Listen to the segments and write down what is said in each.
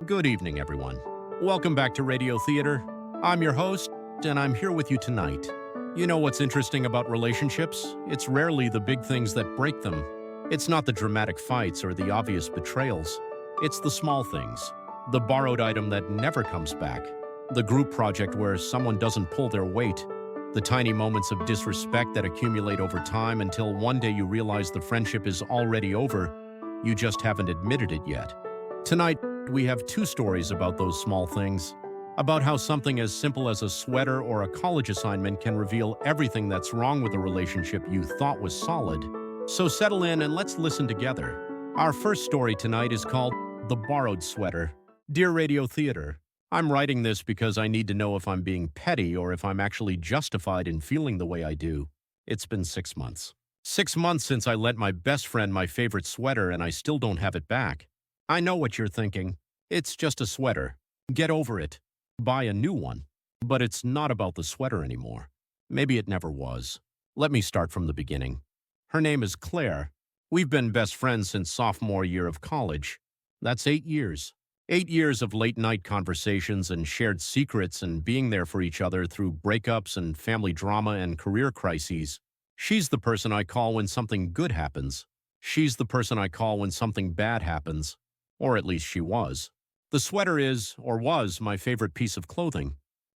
Good evening, everyone. Welcome back to Radio Theater. I'm your host, and I'm here with you tonight. You know what's interesting about relationships? It's rarely the big things that break them. It's not the dramatic fights or the obvious betrayals. It's the small things. The borrowed item that never comes back. The group project where someone doesn't pull their weight. The tiny moments of disrespect that accumulate over time until one day you realize the friendship is already over. You just haven't admitted it yet. Tonight, we have two stories about those small things, about how something as simple as a sweater or a college assignment can reveal everything that's wrong with a relationship you thought was solid. So settle in and let's listen together. Our first story tonight is called The Borrowed Sweater. Dear Radio Theater, I'm writing this because I need to know if I'm being petty or if I'm actually justified in feeling the way I do. It's been 6 months. 6 months since I lent my best friend my favorite sweater and I still don't have it back. I know what you're thinking. It's just a sweater. Get over it. Buy a new one. But it's not about the sweater anymore. Maybe it never was. Let me start from the beginning. Her name is Claire. We've been best friends since sophomore year of college. That's 8 years. 8 years of late-night conversations and shared secrets and being there for each other through breakups and family drama and career crises. She's the person I call when something good happens. She's the person I call when something bad happens. Or at least she was. The sweater is, or was, my favorite piece of clothing.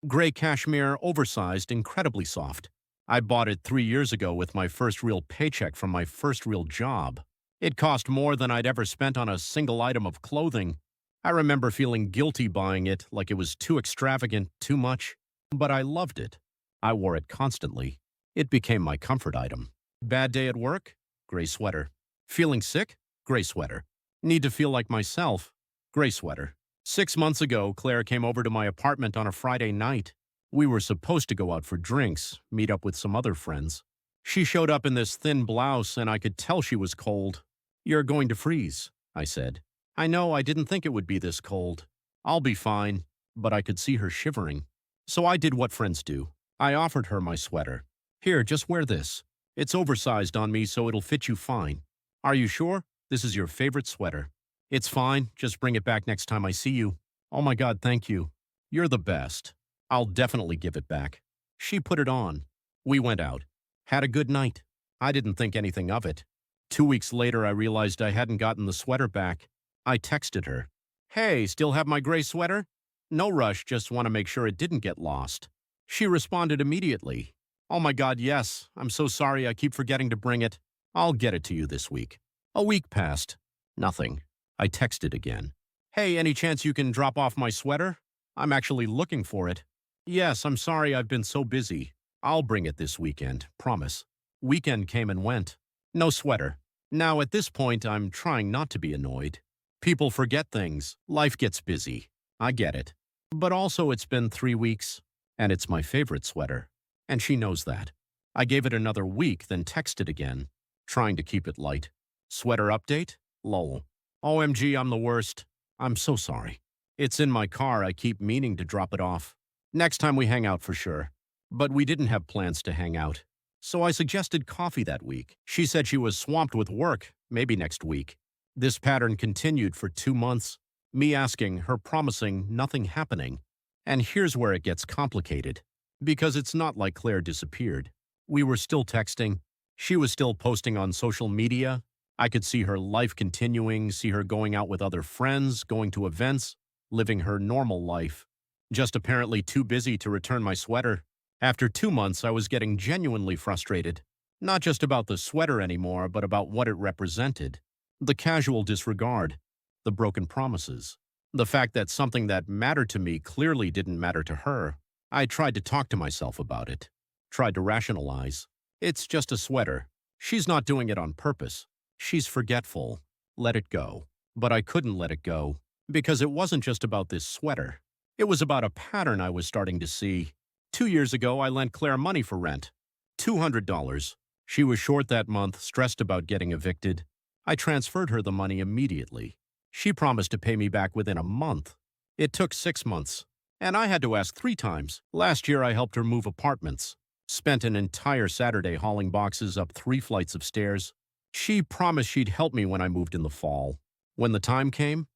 Gray cashmere, oversized, incredibly soft. I bought it 3 years ago with my first real paycheck from my first real job. It cost more than I'd ever spent on a single item of clothing. I remember feeling guilty buying it, like it was too extravagant, too much. But I loved it. I wore it constantly. It became my comfort item. Bad day at work? Gray sweater. Feeling sick? Gray sweater. Need to feel like myself? Gray sweater. 6 months ago, Claire came over to my apartment on a Friday night. We were supposed to go out for drinks, meet up with some other friends. She showed up in this thin blouse and I could tell she was cold. "You're going to freeze," I said. "I know, I didn't think it would be this cold. I'll be fine," but I could see her shivering. So I did what friends do. I offered her my sweater. "Here, just wear this. It's oversized on me so it'll fit you fine. Are you sure? This is your favorite sweater." "It's fine. Just bring it back next time I see you." "Oh my God, thank you. You're the best. I'll definitely give it back." She put it on. We went out. Had a good night. I didn't think anything of it. 2 weeks later, I realized I hadn't gotten the sweater back. I texted her. "Hey, still have my gray sweater? No rush, just want to make sure it didn't get lost." She responded immediately. "Oh my God, yes. I'm so sorry I keep forgetting to bring it. I'll get it to you this week." A week passed. Nothing. I texted again. "Hey, any chance you can drop off my sweater? I'm actually looking for it." "Yes, I'm sorry I've been so busy. I'll bring it this weekend, promise." Weekend came and went. No sweater. Now at this point, I'm trying not to be annoyed. People forget things. Life gets busy. I get it. But also it's been 3 weeks, and it's my favorite sweater. And she knows that. I gave it another week, then texted again, trying to keep it light. "Sweater update? Lol. OMG, I'm the worst. I'm so sorry. It's in my car. I keep meaning to drop it off. Next time we hang out for sure." But we didn't have plans to hang out. So I suggested coffee that week. She said she was swamped with work, maybe next week. This pattern continued for 2 months. Me asking, her promising, nothing happening. And here's where it gets complicated. Because it's not like Claire disappeared. We were still texting. She was still posting on social media. I could see her life continuing, see her going out with other friends, going to events, living her normal life. Just apparently too busy to return my sweater. After 2 months, I was getting genuinely frustrated. Not just about the sweater anymore, but about what it represented. The casual disregard. The broken promises. The fact that something that mattered to me clearly didn't matter to her. I tried to talk to myself about it. Tried to rationalize. It's just a sweater. She's not doing it on purpose. She's forgetful. Let it go. But I couldn't let it go. Because it wasn't just about this sweater. It was about a pattern I was starting to see. 2 years ago, I lent Claire money for rent. $200. She was short that month, stressed about getting evicted. I transferred her the money immediately. She promised to pay me back within a month. It took 6 months. And I had to ask 3 times. Last year, I helped her move apartments. Spent an entire Saturday hauling boxes up 3 flights of stairs. She promised she'd help me when I moved in the fall. When the time came,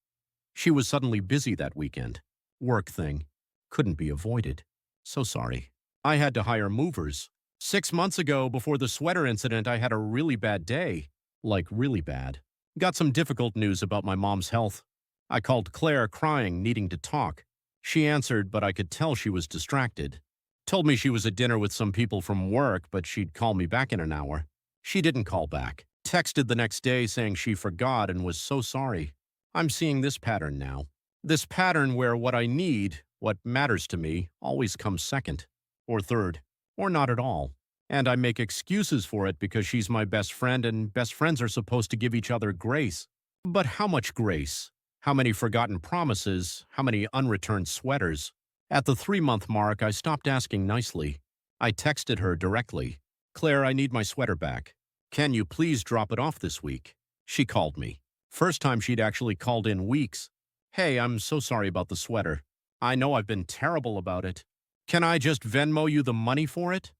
She was suddenly busy that weekend. Work thing. Couldn't be avoided. So sorry. I had to hire movers. 6 months ago, before the sweater incident, I had a really bad day. Like, really bad. Got some difficult news about my mom's health. I called Claire crying, needing to talk. She answered, but I could tell she was distracted. Told me she was at dinner with some people from work, but she'd call me back in an hour. She didn't call back. Texted the next day saying she forgot and was so sorry. I'm seeing this pattern now. This pattern where what I need, what matters to me, always comes second, or third, or not at all. And I make excuses for it because she's my best friend and best friends are supposed to give each other grace. But how much grace? How many forgotten promises? How many unreturned sweaters? At the 3-month mark, I stopped asking nicely. I texted her directly. Claire, I need my sweater back. Can you please drop it off this week? She called me. First time she'd actually called in weeks. Hey, I'm so sorry about the sweater. I know I've been terrible about it. Can I just Venmo you the money for it?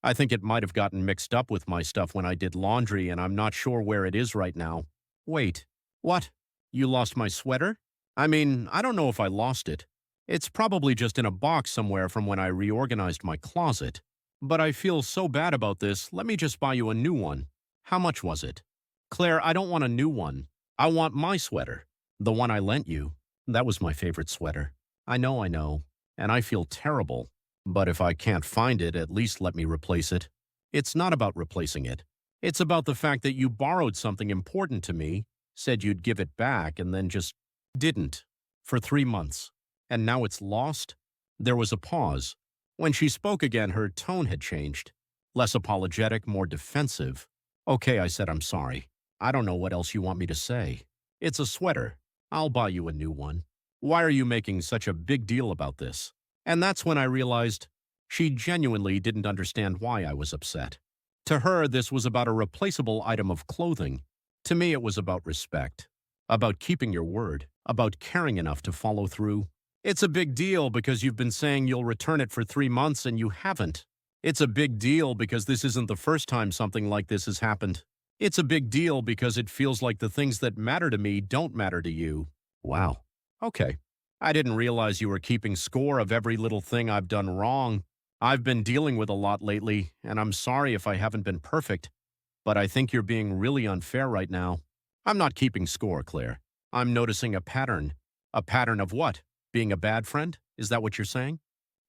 I think it might have gotten mixed up with my stuff when I did laundry, and I'm not sure where it is right now. Wait, what? You lost my sweater? I mean, I don't know if I lost it. It's probably just in a box somewhere from when I reorganized my closet. But I feel so bad about this, let me just buy you a new one. How much was it? Claire, I don't want a new one. I want my sweater. The one I lent you. That was my favorite sweater. I know. And I feel terrible. But if I can't find it, at least let me replace it. It's not about replacing it. It's about the fact that you borrowed something important to me, said you'd give it back, and then just didn't. For 3 months. And now it's lost? There was a pause. When she spoke again, her tone had changed. Less apologetic, more defensive. Okay, I said, I'm sorry. I don't know what else you want me to say. It's a sweater. I'll buy you a new one. Why are you making such a big deal about this? And that's when I realized she genuinely didn't understand why I was upset. To her, this was about a replaceable item of clothing. To me, it was about respect, about keeping your word, about caring enough to follow through. It's a big deal because you've been saying you'll return it for 3 months and you haven't. It's a big deal because this isn't the first time something like this has happened. It's a big deal because it feels like the things that matter to me don't matter to you. Wow. Okay. I didn't realize you were keeping score of every little thing I've done wrong. I've been dealing with a lot lately, and I'm sorry if I haven't been perfect, but I think you're being really unfair right now. I'm not keeping score, Claire. I'm noticing a pattern. A pattern of what? Being a bad friend? Is that what you're saying?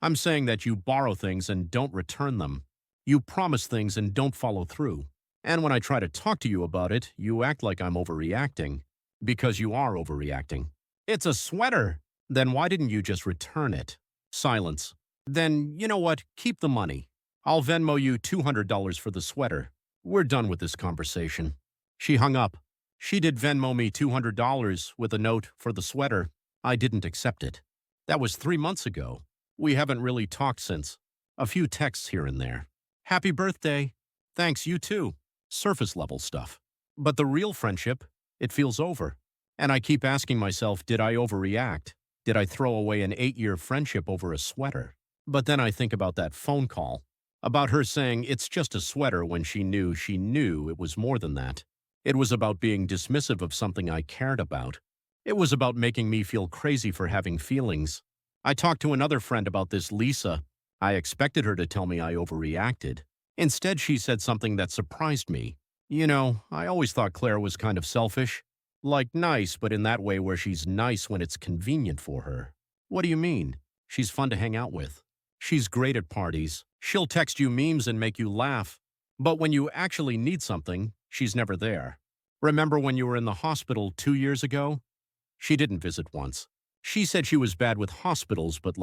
I'm saying that you borrow things and don't return them. You promise things and don't follow through. And when I try to talk to you about it, you act like I'm overreacting. Because you are overreacting. It's a sweater! Then why didn't you just return it? Silence. Then, you know what? Keep the money. I'll Venmo you $200 for the sweater. We're done with this conversation. She hung up. She did Venmo me $200 with a note for the sweater. I didn't accept it. That was 3 months ago. We haven't really talked since. A few texts here and there. Happy birthday. Thanks, you too. Surface level stuff. But the real friendship, it feels over. And I keep asking myself, did I overreact? Did I throw away an 8-year friendship over a sweater? But then I think about that phone call. About her saying it's just a sweater when she knew it was more than that. It was about being dismissive of something I cared about. It was about making me feel crazy for having feelings. I talked to another friend about this, Lisa. I expected her to tell me I overreacted. Instead, she said something that surprised me. You know, I always thought Claire was kind of selfish. Like nice, but in that way where she's nice when it's convenient for her. What do you mean? She's fun to hang out with. She's great at parties. She'll text you memes and make you laugh. But when you actually need something, she's never there. Remember when you were in the hospital 2 years ago? She didn't visit once. She said she was bad with hospitals, but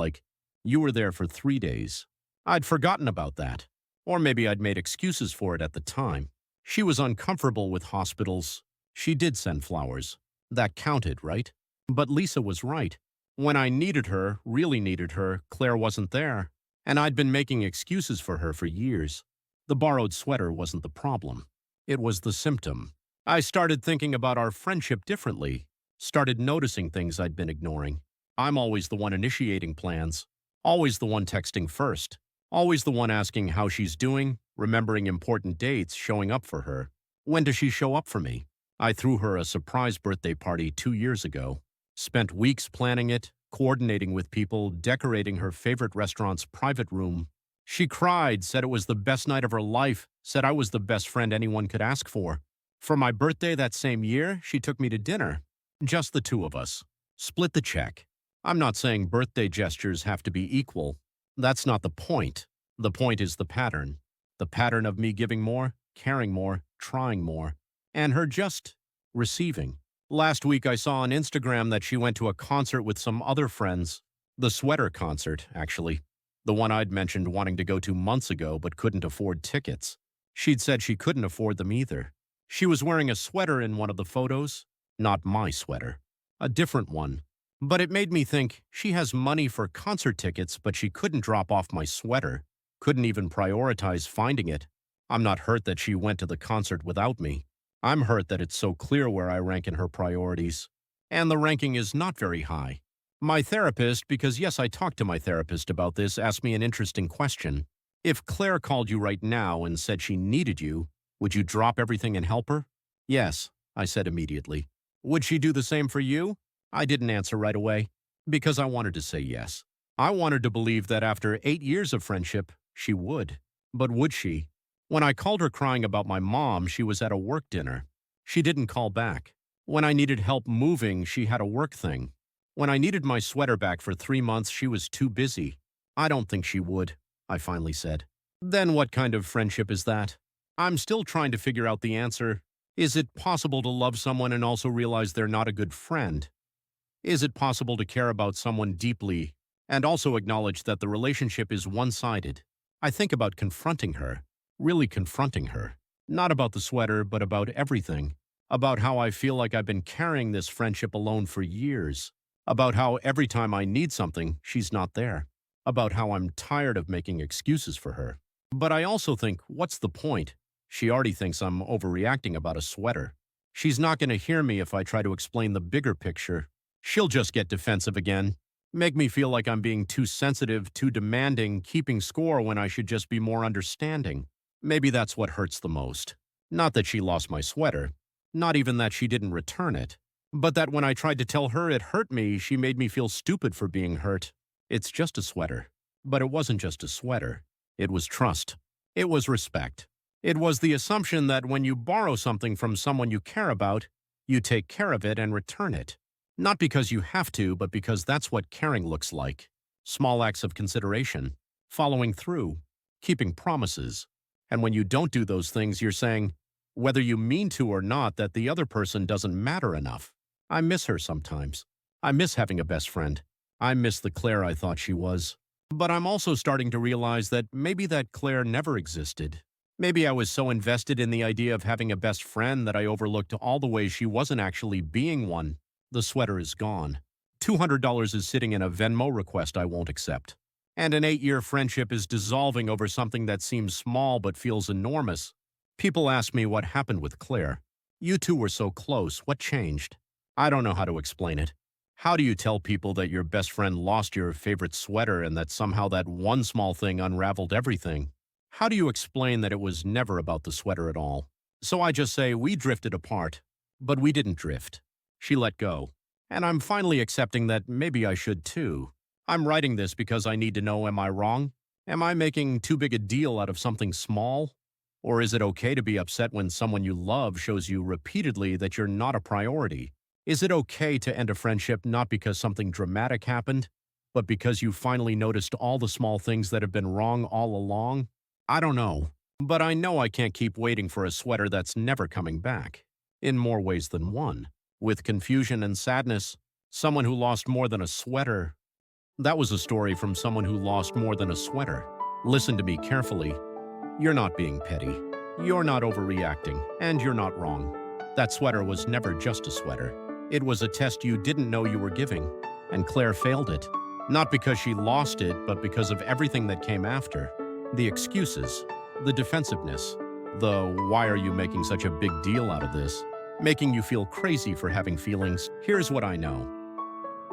you were there for 3 days. I'd forgotten about that. Or maybe I'd made excuses for it at the time. She was uncomfortable with hospitals. She did send flowers. That counted, right? But Lisa was right. When I needed her, really needed her, Claire wasn't there. And I'd been making excuses for her for years. The borrowed sweater wasn't the problem. It was the symptom. I started thinking about our friendship differently. Started noticing things I'd been ignoring. I'm always the one initiating plans. Always the one texting first. Always the one asking how she's doing, remembering important dates, showing up for her. When does she show up for me? I threw her a surprise birthday party 2 years ago. Spent weeks planning it, coordinating with people, decorating her favorite restaurant's private room. She cried, said it was the best night of her life, said I was the best friend anyone could ask for. For my birthday that same year, she took me to dinner. Just the two of us. Split the check. I'm not saying birthday gestures have to be equal. That's not the point. The point is the pattern. The pattern of me giving more, caring more, trying more, and her just receiving. Last week I saw on Instagram that she went to a concert with some other friends. The sweater concert, actually. The one I'd mentioned wanting to go to months ago but couldn't afford tickets. She'd said she couldn't afford them either. She was wearing a sweater in one of the photos. Not my sweater. A different one. But it made me think, she has money for concert tickets, but she couldn't drop off my sweater. Couldn't even prioritize finding it. I'm not hurt that she went to the concert without me. I'm hurt that it's so clear where I rank in her priorities. And the ranking is not very high. My therapist, because yes, I talked to my therapist about this, asked me an interesting question. If Claire called you right now and said she needed you, would you drop everything and help her? Yes, I said immediately. Would she do the same for you? I didn't answer right away, because I wanted to say yes. I wanted to believe that after 8 years of friendship, she would. But would she? When I called her crying about my mom, she was at a work dinner. She didn't call back. When I needed help moving, she had a work thing. When I needed my sweater back for 3 months, she was too busy. I don't think she would, I finally said. Then what kind of friendship is that? I'm still trying to figure out the answer. Is it possible to love someone and also realize they're not a good friend? Is it possible to care about someone deeply and also acknowledge that the relationship is one-sided? I think about confronting her, really confronting her. Not about the sweater, but about everything. About how I feel like I've been carrying this friendship alone for years. About how every time I need something, she's not there. About how I'm tired of making excuses for her. But I also think, what's the point? She already thinks I'm overreacting about a sweater. She's not going to hear me if I try to explain the bigger picture. She'll just get defensive again. Make me feel like I'm being too sensitive, too demanding, keeping score when I should just be more understanding. Maybe that's what hurts the most. Not that she lost my sweater. Not even that she didn't return it. But that when I tried to tell her it hurt me, she made me feel stupid for being hurt. It's just a sweater. But it wasn't just a sweater. It was trust. It was respect. It was the assumption that when you borrow something from someone you care about, you take care of it and return it. Not because you have to, but because that's what caring looks like. Small acts of consideration, following through, keeping promises. And when you don't do those things, you're saying, whether you mean to or not, that the other person doesn't matter enough. I miss her sometimes. I miss having a best friend. I miss the Claire I thought she was. But I'm also starting to realize that maybe that Claire never existed. Maybe I was so invested in the idea of having a best friend that I overlooked all the ways she wasn't actually being one. The sweater is gone. $200 is sitting in a Venmo request I won't accept. And an 8-year friendship is dissolving over something that seems small but feels enormous. People ask me what happened with Claire. You two were so close. What changed? I don't know how to explain it. How do you tell people that your best friend lost your favorite sweater and that somehow that one small thing unraveled everything? How do you explain that it was never about the sweater at all? So I just say we drifted apart. But we didn't drift. She let go. And I'm finally accepting that maybe I should too. I'm writing this because I need to know, am I wrong? Am I making too big a deal out of something small? Or is it okay to be upset when someone you love shows you repeatedly that you're not a priority? Is it okay to end a friendship not because something dramatic happened, but because you finally noticed all the small things that have been wrong all along? I don't know. But I know I can't keep waiting for a sweater that's never coming back. In more ways than one. With confusion and sadness, someone who lost more than a sweater. That was a story from someone who lost more than a sweater. Listen to me carefully. You're not being petty. You're not overreacting. And you're not wrong. That sweater was never just a sweater. It was a test you didn't know you were giving. And Claire failed it. Not because she lost it, but because of everything that came after. The excuses. The defensiveness. The why are you making such a big deal out of this? Making you feel crazy for having feelings. Here's what I know.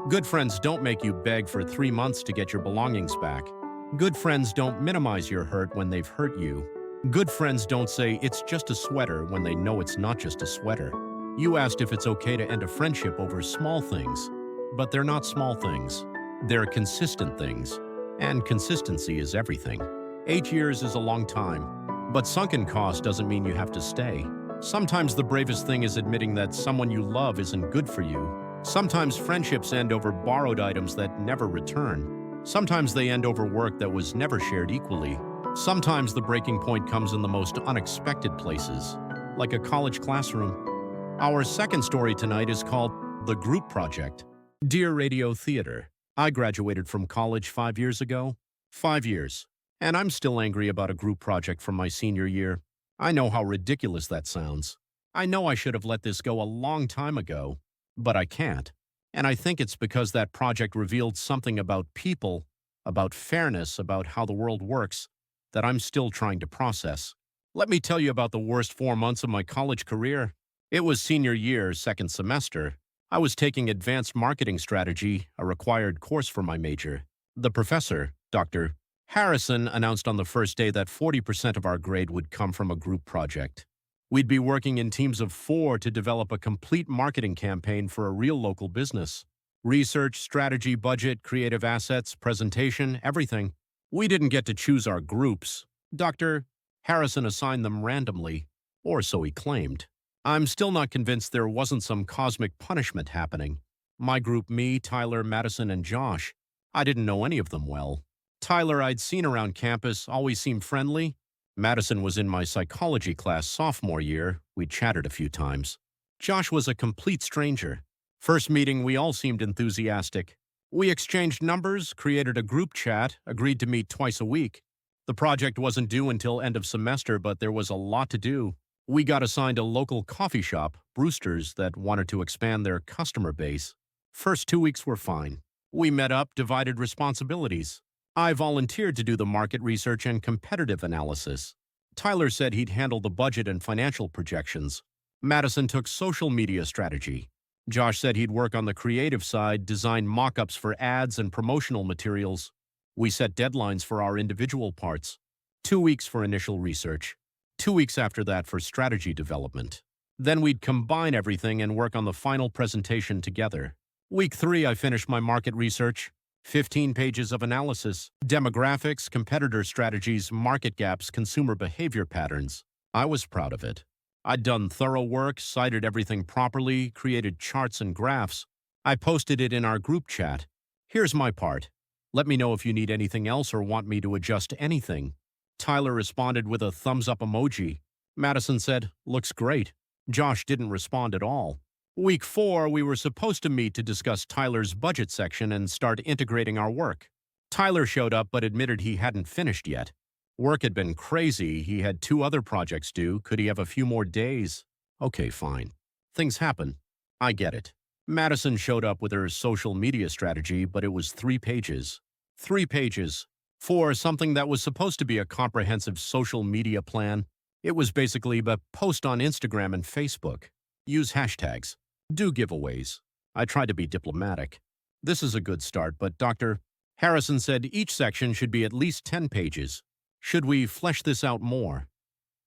Good friends don't make you beg for 3 months to get your belongings back. Good friends don't minimize your hurt when they've hurt you. Good friends don't say it's just a sweater when they know it's not just a sweater. You asked if it's okay to end a friendship over small things. but they're not small things. They're consistent things. And consistency is everything. 8 years is a long time, but sunken cost doesn't mean you have to stay. Sometimes the bravest thing is admitting that someone you love isn't good for you. Sometimes friendships end over borrowed items that never return. Sometimes they end over work that was never shared equally. Sometimes the breaking point comes in the most unexpected places, like a college classroom. Our second story tonight is called The Group Project. Dear Radio Theater, I graduated from college 5 years ago. 5 years. And I'm still angry about a group project from my senior year. I know how ridiculous that sounds. I know I should have let this go a long time ago, but I can't. And I think it's because that project revealed something about people, about fairness, about how the world works, that I'm still trying to process. Let me tell you about the worst 4 months of my college career. It was senior year, second semester. I was taking advanced marketing strategy, a required course for my major. The professor, Dr. Harrison, announced on the first day that 40% of our grade would come from a group project. We'd be working in teams of 4 to develop a complete marketing campaign for a real local business. Research, strategy, budget, creative assets, presentation, everything. We didn't get to choose our groups. Dr. Harrison assigned them randomly, or so he claimed. I'm still not convinced there wasn't some cosmic punishment happening. My group, me, Tyler, Madison, and Josh, I didn't know any of them well. Tyler I'd seen around campus, always seemed friendly. Madison was in my psychology class sophomore year. We chatted a few times. Josh was a complete stranger. First meeting, we all seemed enthusiastic. We exchanged numbers, created a group chat, agreed to meet twice a week. The project wasn't due until end of semester, but there was a lot to do. We got assigned a local coffee shop, Brewster's, that wanted to expand their customer base. First 2 weeks were fine. We met up, divided responsibilities. I volunteered to do the market research and competitive analysis. Tyler said he'd handle the budget and financial projections. Madison took social media strategy. Josh said he'd work on the creative side, design mock-ups for ads and promotional materials. We set deadlines for our individual parts. 2 weeks for initial research. 2 weeks after that for strategy development. Then we'd combine everything and work on the final presentation together. Week 3, I finished my market research. 15 pages of analysis, demographics, competitor strategies, market gaps, consumer behavior patterns. I was proud of it. I'd done thorough work, cited everything properly, created charts and graphs. I posted it in our group chat. Here's my part. Let me know if you need anything else or want me to adjust anything. Tyler responded with a thumbs-up emoji. Madison said, "Looks great." Josh didn't respond at all. Week 4, we were supposed to meet to discuss Tyler's budget section and start integrating our work. Tyler showed up but admitted he hadn't finished yet. Work had been crazy. He had 2 other projects due. Could he have a few more days? Okay, fine. Things happen. I get it. Madison showed up with her social media strategy, but it was 3 pages. 3 pages. For something that was supposed to be a comprehensive social media plan. It was basically a post on Instagram and Facebook. Use hashtags. Do giveaways. I tried to be diplomatic. This is a good start, but Dr. Harrison said each section should be at least 10 pages. Should we flesh this out more?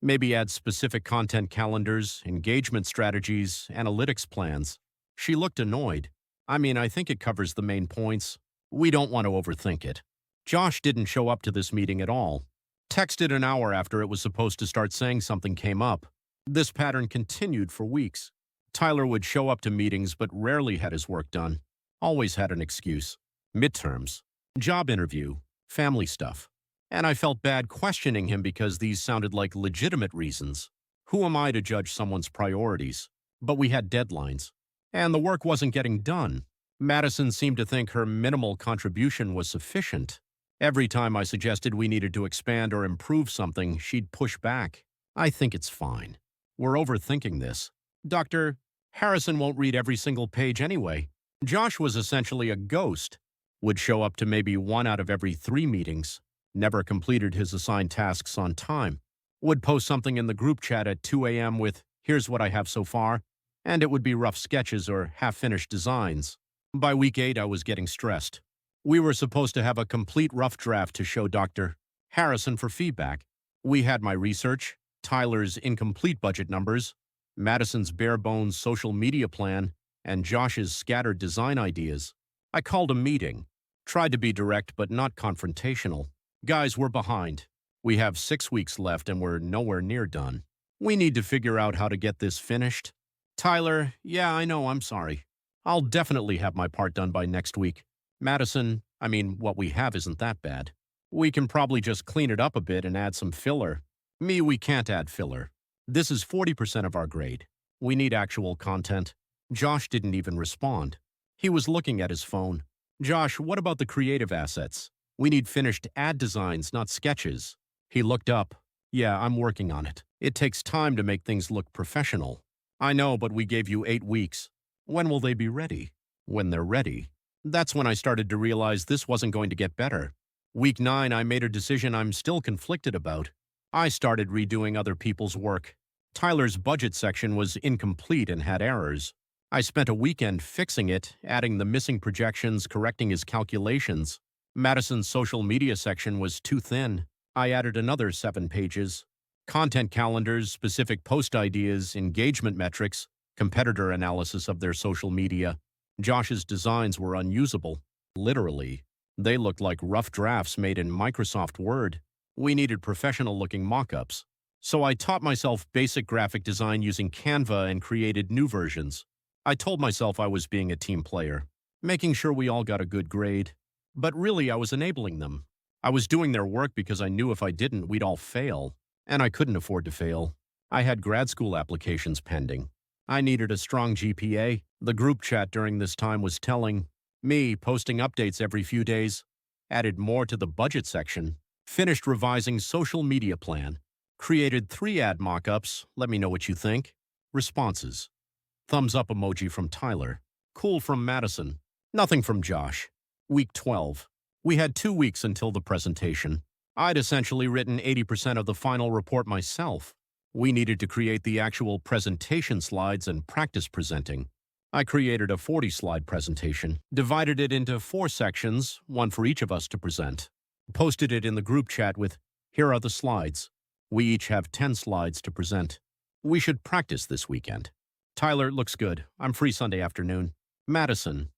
Maybe add specific content calendars, engagement strategies, analytics plans. She looked annoyed. I think it covers the main points. We don't want to overthink it. Josh didn't show up to this meeting at all. Texted an hour after it was supposed to start saying something came up. This pattern continued for weeks. Tyler would show up to meetings but rarely had his work done. Always had an excuse. Midterms, job interview, family stuff. And I felt bad questioning him because these sounded like legitimate reasons. Who am I to judge someone's priorities? But we had deadlines. And the work wasn't getting done. Madison seemed to think her minimal contribution was sufficient. Every time I suggested we needed to expand or improve something, she'd push back. I think it's fine. We're overthinking this. Dr. Harrison won't read every single page anyway. Josh was essentially a ghost. Would show up to maybe 1 out of every 3 meetings. Never completed his assigned tasks on time. Would post something in the group chat at 2 a.m. with, "Here's what I have so far," and it would be rough sketches or half-finished designs. By week 8, I was getting stressed. We were supposed to have a complete rough draft to show Dr. Harrison for feedback. We had my research, Tyler's incomplete budget numbers, Madison's bare-bones social media plan, and Josh's scattered design ideas. I called a meeting. Tried to be direct but not confrontational. Guys, we're behind. We have 6 weeks left and we're nowhere near done. We need to figure out how to get this finished. Tyler, yeah, I know, I'm sorry. I'll definitely have my part done by next week. Madison, I mean, what we have isn't that bad. We can probably just clean it up a bit and add some filler. Me, we can't add filler. This is 40% of our grade. We need actual content. Josh didn't even respond. He was looking at his phone. Josh, what about the creative assets? We need finished ad designs, not sketches. He looked up. Yeah, I'm working on it. It takes time to make things look professional. I know, but we gave you 8 weeks. When will they be ready? When they're ready. That's when I started to realize this wasn't going to get better. Week 9, I made a decision I'm still conflicted about. I started redoing other people's work. Tyler's budget section was incomplete and had errors. I spent a weekend fixing it, adding the missing projections, correcting his calculations. Madison's social media section was too thin. I added another 7 pages. Content calendars, specific post ideas, engagement metrics, competitor analysis of their social media. Josh's designs were unusable. Literally. They looked like rough drafts made in Microsoft Word. We needed professional-looking mock-ups. So I taught myself basic graphic design using Canva and created new versions. I told myself I was being a team player, making sure we all got a good grade. But really, I was enabling them. I was doing their work because I knew if I didn't, we'd all fail. And I couldn't afford to fail. I had grad school applications pending. I needed a strong GPA. The group chat during this time was telling. Me, posting updates every few days. Added more to the budget section. Finished revising social media plan. Created 3 ad mock-ups. Let me know what you think. Responses. Thumbs up emoji from Tyler. Cool from Madison. Nothing from Josh. Week 12. We had 2 weeks until the presentation. I'd essentially written 80% of the final report myself. We needed to create the actual presentation slides and practice presenting. I created a 40-slide presentation, divided it into 4 sections, one for each of us to present. Posted it in the group chat with, "Here are the slides. We each have 10 slides to present. We should practice this weekend." Tyler, looks good. I'm free Sunday afternoon. Madison.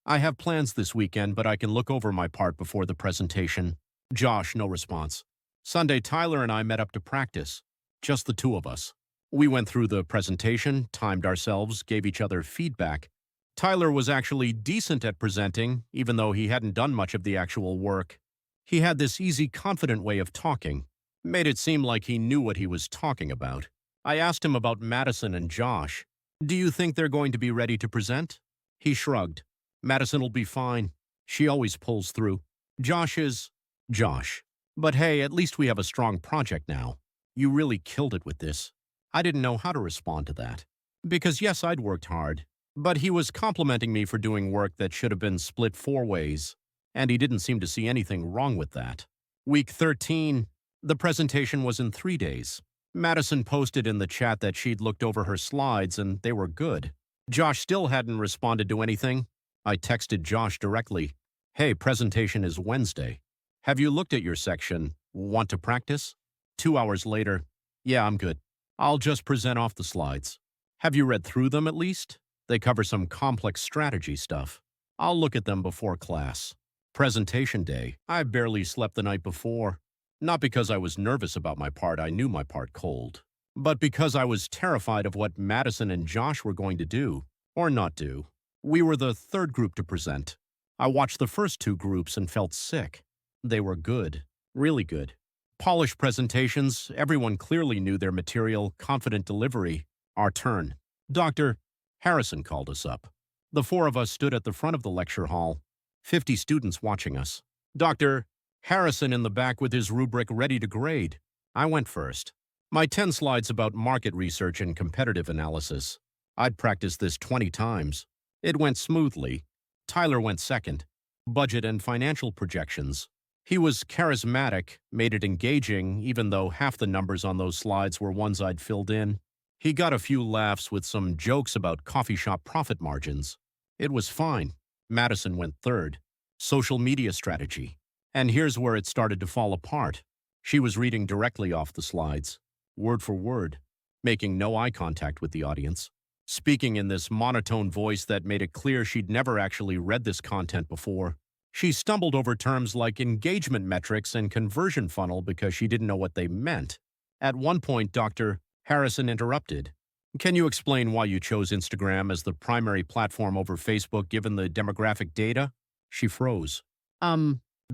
I have plans this weekend, but I can look over my part before the presentation. Josh, no response. Sunday, Tyler and I met up to practice. Just the 2 of us. We went through the presentation, timed ourselves, gave each other feedback. Tyler was actually decent at presenting, even though he hadn't done much of the actual work. He had this easy, confident way of talking. Made it seem like he knew what he was talking about. I asked him about Madison and Josh. Do you think they're going to be ready to present? He shrugged. Madison will be fine. She always pulls through. Josh is... Josh. But hey, at least we have a strong project now. You really killed it with this. I didn't know how to respond to that. Because yes, I'd worked hard. But he was complimenting me for doing work that should have been split 4 ways. And he didn't seem to see anything wrong with that. Week 13. The presentation was in 3 days. Madison posted in the chat that she'd looked over her slides and they were good. Josh still hadn't responded to anything. I texted Josh directly. Hey, presentation is Wednesday. Have you looked at your section? Want to practice? 2 hours later. Yeah, I'm good. I'll just present off the slides. Have you read through them at least? They cover some complex strategy stuff. I'll look at them before class. Presentation day. I barely slept the night before. Not because I was nervous about my part, I knew my part cold. But because I was terrified of what Madison and Josh were going to do, or not do. We were the 3rd group to present. I watched the first 2 groups and felt sick. They were good. Really good. Polished presentations, everyone clearly knew their material, confident delivery. Our turn. Dr. Harrison called us up. The 4 of us stood at the front of the lecture hall. 50 students watching us. Dr. Harrison in the back with his rubric ready to grade. I went first. My 10 slides about market research and competitive analysis. I'd practiced this 20 times. It went smoothly. Tyler went second. Budget and financial projections. He was charismatic, made it engaging, even though half the numbers on those slides were ones I'd filled in. He got a few laughs with some jokes about coffee shop profit margins. It was fine. Madison went third. Social media strategy. And here's where it started to fall apart. She was reading directly off the slides, word for word, making no eye contact with the audience. speaking in this monotone voice that made it clear she'd never actually read this content before. She stumbled over terms like engagement metrics and conversion funnel because she didn't know what they meant. At one point, Dr. Harrison interrupted. Can you explain why you chose Instagram as the primary platform over Facebook given the demographic data? She froze.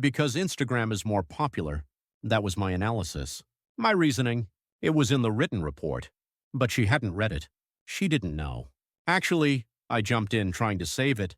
Because Instagram is more popular. That was my analysis. My reasoning. It was in the written report. But she hadn't read it. She didn't know. Actually, I jumped in trying to save it.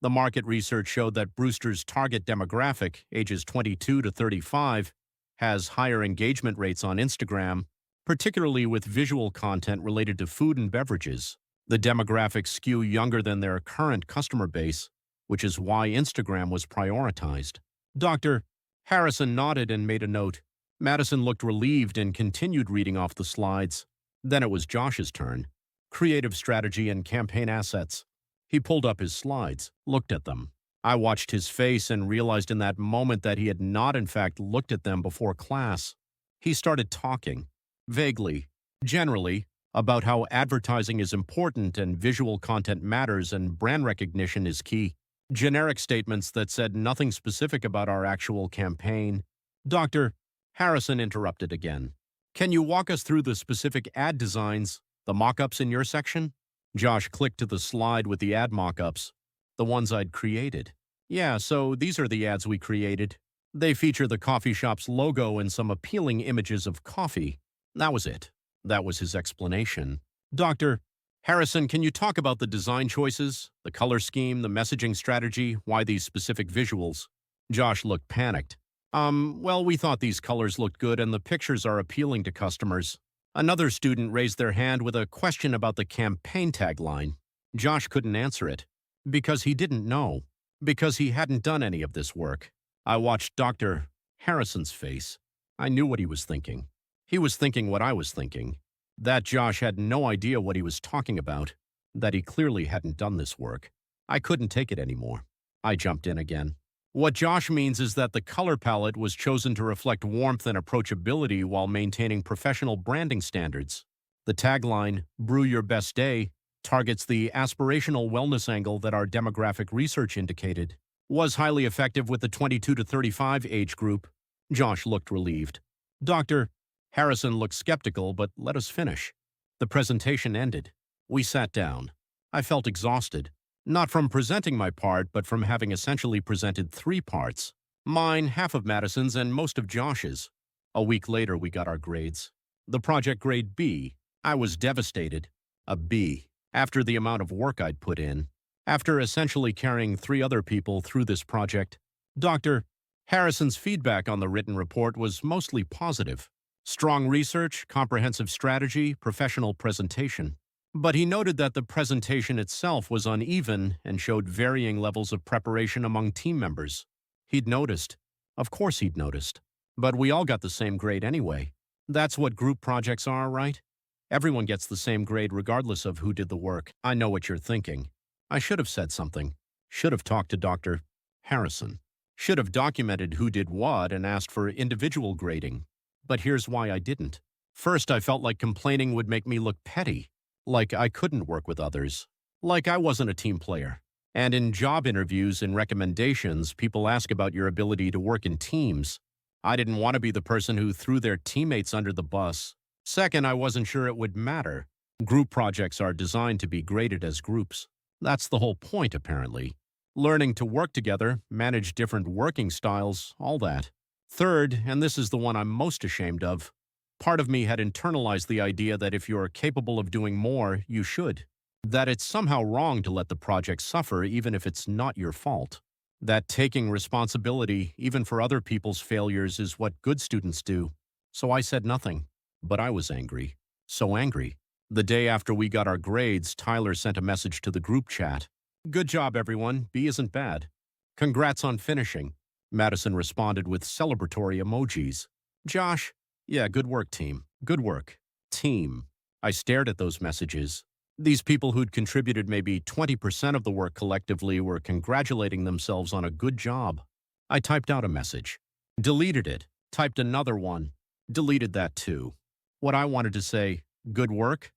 The market research showed that Brewster's target demographic, ages 22 to 35, has higher engagement rates on Instagram, particularly with visual content related to food and beverages. The demographics skew younger than their current customer base, which is why Instagram was prioritized. Dr. Harrison nodded and made a note. Madison looked relieved and continued reading off the slides. Then it was Josh's turn. Creative strategy and campaign assets. He pulled up his slides, looked at them. I watched his face and realized in that moment that he had not in fact looked at them before class. He started talking, vaguely, generally, about how advertising is important and visual content matters and brand recognition is key. Generic statements that said nothing specific about our actual campaign. Dr. Harrison interrupted again. Can you walk us through the specific ad designs, the mock-ups in your section? Josh clicked to the slide with the ad mock-ups, the ones I'd created. Yeah, so these are the ads we created. They feature the coffee shop's logo and some appealing images of coffee. That was it. That was his explanation. Dr. Harrison, can you talk about the design choices, the color scheme, the messaging strategy, why these specific visuals? Josh looked panicked. Well, we thought these colors looked good and the pictures are appealing to customers. Another student raised their hand with a question about the campaign tagline. Josh couldn't answer it. Because he didn't know. Because he hadn't done any of this work. I watched Dr. Harrison's face. I knew what he was thinking. He was thinking what I was thinking. That Josh had no idea what he was talking about. That he clearly hadn't done this work. I couldn't take it anymore. I jumped in again. What Josh means is that the color palette was chosen to reflect warmth and approachability while maintaining professional branding standards. The tagline, "Brew Your Best Day," targets the aspirational wellness angle that our demographic research indicated. Was highly effective with the 22 to 35 age group. Josh looked relieved. Dr. Harrison looked skeptical, but let us finish. The presentation ended. We sat down. I felt exhausted. Not from presenting my part, but from having essentially presented 3 parts. Mine, half of Madison's, and most of Josh's. A week later, we got our grades. The project grade B. I was devastated. A B. After the amount of work I'd put in. After essentially carrying 3 other people through this project. Dr. Harrison's feedback on the written report was mostly positive. Strong research, comprehensive strategy, professional presentation. But he noted that the presentation itself was uneven and showed varying levels of preparation among team members. He'd noticed. Of course he'd noticed. But we all got the same grade anyway. That's what group projects are, right? Everyone gets the same grade regardless of who did the work. I know what you're thinking. I should have said something. Should have talked to Dr. Harrison. Should have documented who did what and asked for individual grading. But here's why I didn't. First, I felt like complaining would make me look petty. Like I couldn't work with others. Like I wasn't a team player. And in job interviews and recommendations, people ask about your ability to work in teams. I didn't want to be the person who threw their teammates under the bus. Second, I wasn't sure it would matter. Group projects are designed to be graded as groups. That's the whole point, apparently. Learning to work together, manage different working styles, all that. Third, and this is the one I'm most ashamed of, part of me had internalized the idea that if you're capable of doing more, you should. That it's somehow wrong to let the project suffer even if it's not your fault. That taking responsibility, even for other people's failures, is what good students do. So I said nothing. But I was angry. So angry. The day after we got our grades, Tyler sent a message to the group chat. Good job, everyone. B isn't bad. Congrats on finishing. Madison responded with celebratory emojis. Josh, yeah, good work, team. Good work. Team. I stared at those messages. These people who'd contributed maybe 20% of the work collectively were congratulating themselves on a good job. I typed out a message. Deleted it. Typed another one. Deleted that too. What I wanted to say, good work?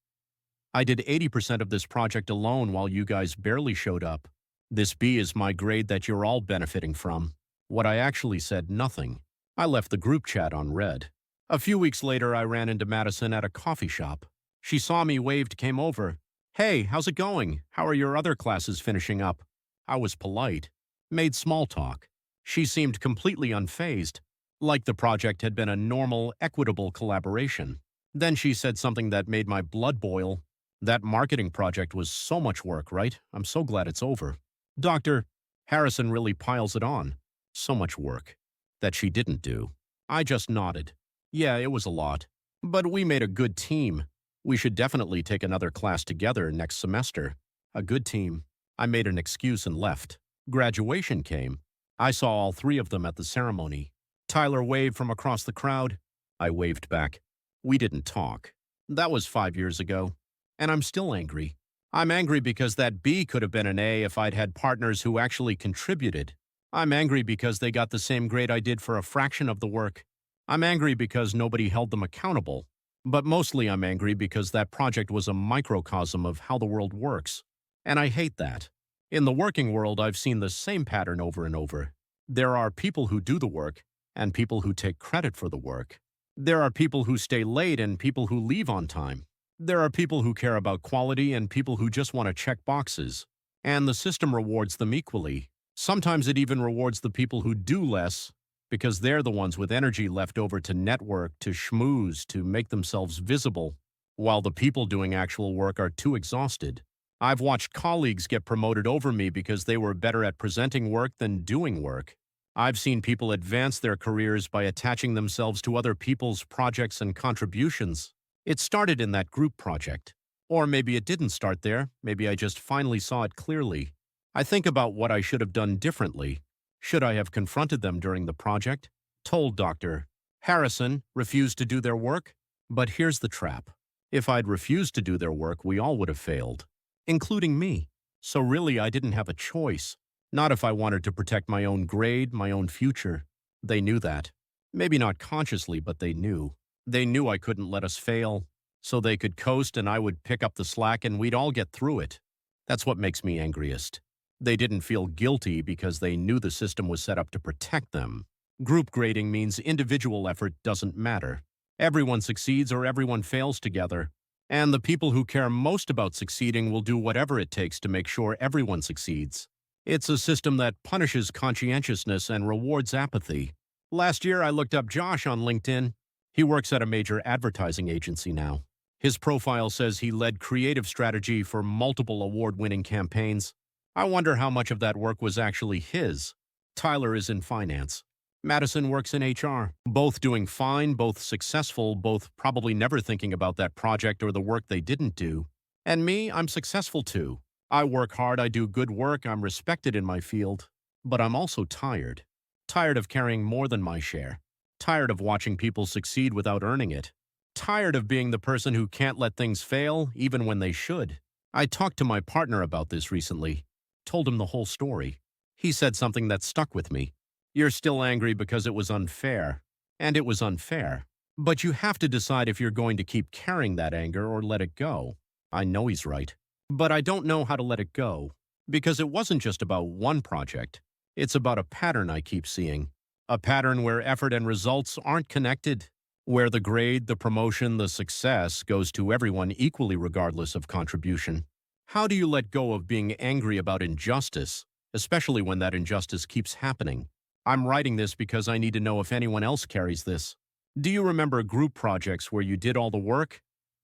I did 80% of this project alone while you guys barely showed up. This B is my grade that you're all benefiting from. What I actually said, nothing. I left the group chat unread. A few weeks later, I ran into Madison at a coffee shop. She saw me, waved, came over. Hey, how's it going? How are your other classes finishing up? I was polite. Made small talk. She seemed completely unfazed, like the project had been a normal, equitable collaboration. Then she said something that made my blood boil. That marketing project was so much work, right? I'm so glad it's over. Dr. Harrison really piles it on. So much work. That she didn't do. I just nodded. Yeah, it was a lot. But we made a good team. We should definitely take another class together next semester. A good team. I made an excuse and left. Graduation came. I saw all three of them at the ceremony. Tyler waved from across the crowd. I waved back. We didn't talk. That was 5 years ago. And I'm still angry. I'm angry because that B could have been an A if I'd had partners who actually contributed. I'm angry because they got the same grade I did for a fraction of the work. I'm angry because nobody held them accountable. But mostly I'm angry because that project was a microcosm of how the world works. And I hate that. In the working world, I've seen the same pattern over and over. There are people who do the work and people who take credit for the work. There are people who stay late and people who leave on time. There are people who care about quality and people who just want to check boxes. And the system rewards them equally. Sometimes it even rewards the people who do less because they're the ones with energy left over to network, to schmooze, to make themselves visible, while the people doing actual work are too exhausted. I've watched colleagues get promoted over me because they were better at presenting work than doing work. I've seen people advance their careers by attaching themselves to other people's projects and contributions. It started in that group project. Or maybe it didn't start there. Maybe I just finally saw it clearly. I think about what I should have done differently. Should I have confronted them during the project? Told Dr. Harrison refused to do their work? But here's the trap. If I'd refused to do their work, we all would have failed, including me. So really, I didn't have a choice. Not if I wanted to protect my own grade, my own future. They knew that. Maybe not consciously, but they knew. They knew I couldn't let us fail, so they could coast and I would pick up the slack and we'd all get through it. That's what makes me angriest. They didn't feel guilty because they knew the system was set up to protect them. Group grading means individual effort doesn't matter. Everyone succeeds or everyone fails together. And the people who care most about succeeding will do whatever it takes to make sure everyone succeeds. It's a system that punishes conscientiousness and rewards apathy. Last year, I looked up Josh on LinkedIn. He works at a major advertising agency now. His profile says he led creative strategy for multiple award-winning campaigns. I wonder how much of that work was actually his. Tyler is in finance. Madison works in HR. Both doing fine, both successful, both probably never thinking about that project or the work they didn't do. And me, I'm successful too. I work hard, I do good work, I'm respected in my field. But I'm also tired. Tired of carrying more than my share. Tired of watching people succeed without earning it. Tired of being the person who can't let things fail, even when they should. I talked to my partner about this recently. Told him the whole story. He said something that stuck with me. You're still angry because it was unfair. And it was unfair. But you have to decide if you're going to keep carrying that anger or let it go. I know he's right. But I don't know how to let it go. Because it wasn't just about one project. It's about a pattern I keep seeing. A pattern where effort and results aren't connected. Where the grade, the promotion, the success goes to everyone equally regardless of contribution. How do you let go of being angry about injustice, especially when that injustice keeps happening? I'm writing this because I need to know if anyone else carries this. Do you remember group projects where you did all the work?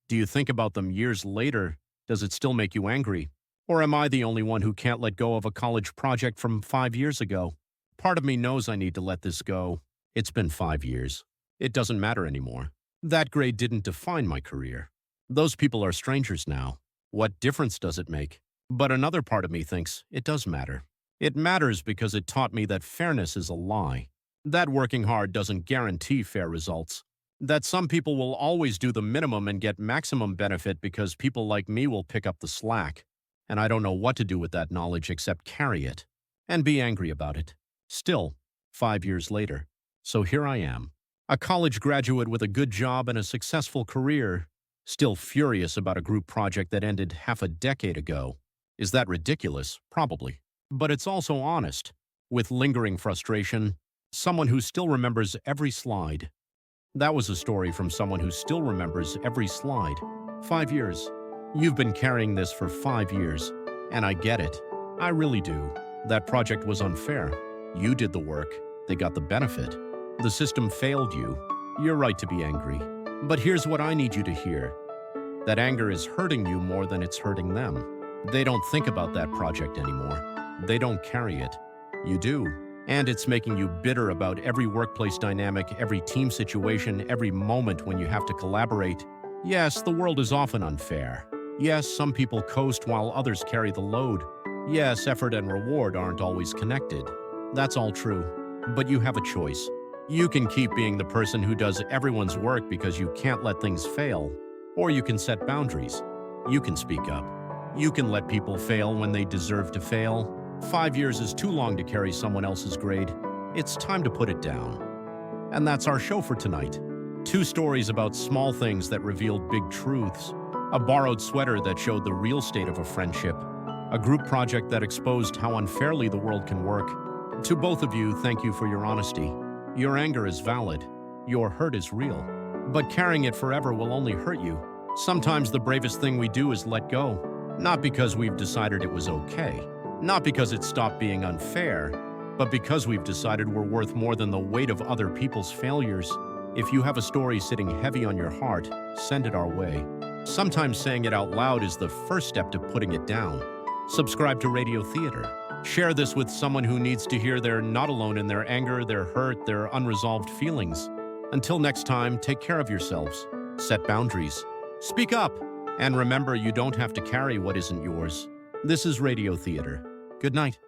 Do you think about them years later? Does it still make you angry? Or am I the only one who can't let go of a college project from 5 years ago? Part of me knows I need to let this go. It's been 5 years. It doesn't matter anymore. That grade didn't define my career. Those people are strangers now. What difference does it make? But another part of me thinks it does matter. It matters because it taught me that fairness is a lie. That working hard doesn't guarantee fair results. That some people will always do the minimum and get maximum benefit because people like me will pick up the slack. And I don't know what to do with that knowledge except carry it. And be angry about it. Still, 5 years later. So here I am. A college graduate with a good job and a successful career. Still furious about a group project that ended half a decade ago. Is that ridiculous? Probably. But it's also honest. With lingering frustration, someone who still remembers every slide. That was a story from someone who still remembers every slide. 5 years. You've been carrying this for 5 years, and I get it. I really do. That project was unfair. You did the work. They got the benefit. The system failed you. You're right to be angry. But here's what I need you to hear. That anger is hurting you more than it's hurting them. They don't think about that project anymore. They don't carry it. You do. And it's making you bitter about every workplace dynamic, every team situation, every moment when you have to collaborate. Yes, the world is often unfair. Yes, some people coast while others carry the load. Yes, effort and reward aren't always connected. That's all true. But you have a choice. You can keep being the person who does everyone's work because you can't let things fail. Or you can set boundaries. You can speak up. You can let people fail when they deserve to fail. 5 years is too long to carry someone else's grade. It's time to put it down. And that's our show for tonight. 2 stories about small things that revealed big truths. A borrowed sweater that showed the real state of a friendship. A group project that exposed how unfairly the world can work. To both of you, thank you for your honesty. Your anger is valid. Your hurt is real. But carrying it forever will only hurt you. Sometimes the bravest thing we do is let go. Not because we've decided it was okay. Not because it stopped being unfair, but because we've decided we're worth more than the weight of other people's failures. If you have a story sitting heavy on your heart, send it our way. Sometimes saying it out loud is the first step to putting it down. Subscribe to Radio Theater. Share this with someone who needs to hear they're not alone in their anger, their hurt, their unresolved feelings. Until next time, take care of yourselves. Set boundaries. Speak up. And remember, you don't have to carry what isn't yours. This is Radio Theater. Good night.